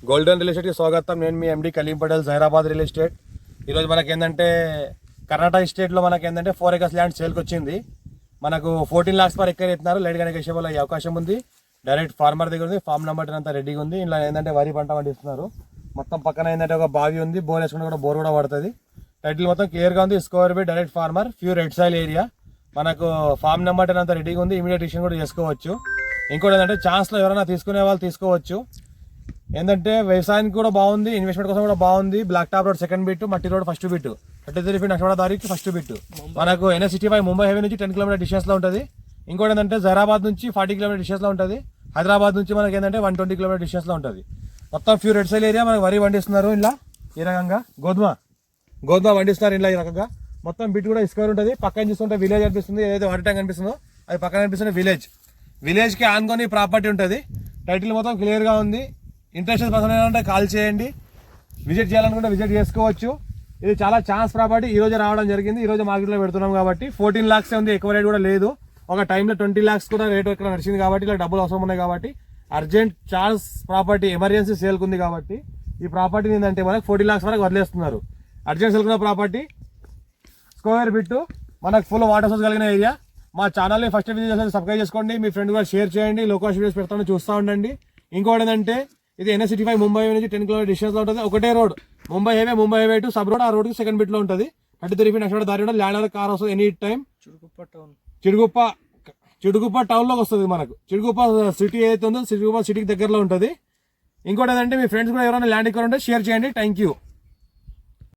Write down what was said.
Golden real ఎస్టేట్కి స్వాగతం. నేను మీ ఎండి Kaleem Patel, Zaheerabad real estate. ఈరోజు మనకి ఏంటంటే కర్ణాటక స్టేట్లో మనకి ఏంటంటే 4 acres ల్యాండ్ సేల్కి వచ్చింది. మనకు 14 lakhs పర్ ఎకర్ ఇస్తున్నారు. లైట్గా నెగోషియబుల్ అయ్యే అవకాశం ఉంది. డైరెక్ట్ ఫార్మర్ దగ్గర ఉంది. ఫామ్ నెంబర్ అంతా రెడీగా ఉంది. ఇలా ఏంటంటే వరి పంట పండిస్తున్నారు. మొత్తం పక్కన ఏంటంటే ఒక బావి ఉంది. బోర్ వేసుకుంటే కూడా బోర్ కూడా పడుతుంది. టైటిల్ మొత్తం క్లియర్గా ఉంది. Score by direct farmer, pure red soil area. మనకు ఫామ్ నెంబర్ అంతా రెడీగా ఉంది. ఇమీడియట్ డిసిషన్ కూడా చేసుకోవచ్చు. ఇంకోటి ఏంటంటే ఛాన్స్లో ఎవరైనా తీసుకునే వాళ్ళు తీసుకోవచ్చు. ఏంటంటే వ్యవసాయానికి కూడా బాగుంది, ఇన్వెస్ట్మెంట్ కోసం కూడా బాగుంది. Black top road second bit, మట్టి రోడ్ ఫస్ట్ బిట్, 33 feet నక్షణ దారికి ఫస్ట్ బిట్. మనకు NH65 ముంబై హైవే నుంచి 10 km డిస్టెన్స్ లో ఉంటుంది. ఇంకోటి ఏంటంటే జైరాబాద్ నుంచి 40 km డిస్టెన్స్ లో ఉంటుంది. హైదరాబాద్ నుంచి మనకి ఏంటంటే 120 km డిస్టెన్స్ లో ఉంటుంది. మొత్తం ప్యూర్ రెడ్ సైల్ ఏరియా. మనకు వరి పండిస్తున్నారు. ఇలా ఈ రకంగా గోధుమ పండిస్తున్నారు. ఇలా ఈ రకంగా మొత్తం బిట్ కూడా ఇసుక ఉంటుంది. పక్కన చూస్తుంటే విలేజ్ అనిపిస్తుంది. ఏదైతే వాటర్ ట్యాంక్ అనిపిస్తుందో అది పక్కన అనిపిస్తుంది విలేజ్ కి ఆనుకొని ప్రాపర్టీ ఉంటుంది. టైటిల్ మొత్తం క్లియర్ గా ఉంది. ఇంట్రెస్టెడ్ పర్సన్ ఏంటంటే కాల్ చేయండి. విజిట్ చేయాలనుకుంటే విజిట్ చేసుకోవచ్చు. ఇది చాలా ఛాన్స్ ప్రాపర్టీ. ఈ రోజు రావడం జరిగింది. ఈ రోజు మార్కెట్లో పెడుతున్నాం కాబట్టి 14 lakhs ఉంది. ఎక్కువ రేట్ కూడా లేదు. ఒక టైంలో 20 lakhs కూడా రేట్ ఇక్కడ నడిచింది కాబట్టి ఇలా డబ్బులు అవసరం ఉన్నాయి కాబట్టి urgent chance property emergency sale ఉంది కాబట్టి ఈ ప్రాపర్టీ ఏంటంటే మనకు 40 lakhs వరకు వదిలేస్తున్నారు. అర్జెంట్ సేల్ ఉన్న ప్రాపర్టీ స్క్వేర్ బిట్, మనకు ఫుల్ వాటర్ సోర్స్ కలిగిన ఏరియా. మా ఛానల్ని ఫస్ట్ విజిట్ చేసి సబ్స్క్రైబ్ చేసుకోండి. మీ ఫ్రెండ్ కూడా షేర్ చేయండి. లోకల్ వీడియోస్ పెడతాను, చూస్తూ ఉండండి. ఇంకోటి ఏంటంటే ఇది NH65 ముంబై హైవే నుంచి 10 km డిస్టెన్స్ లో ఉంటుంది. ఒకటే road Mumbai highway to sub road. ఆ రోడ్ కి సెకండ్ బిట్ లో ఉంటుంది. 33 feet నక్షణ దారి ల్యాండ్ కార్ వస్తుంది ఎనీ టైం. చిడుగుప్ప టౌన్ లోకి వస్తుంది. మనకు చిడుగుప్ప సిటీ ఏదైతే ఉందో చిడుగుప్ప సిటీకి దగ్గరలో ఉంటుంది. ఇంకోటి ఏంటంటే మీ ఫ్రెండ్స్ కూడా ఎవరైనా ల్యాండ్ ఇక్కడ ఉంటే షేర్ చేయండి. Thank you.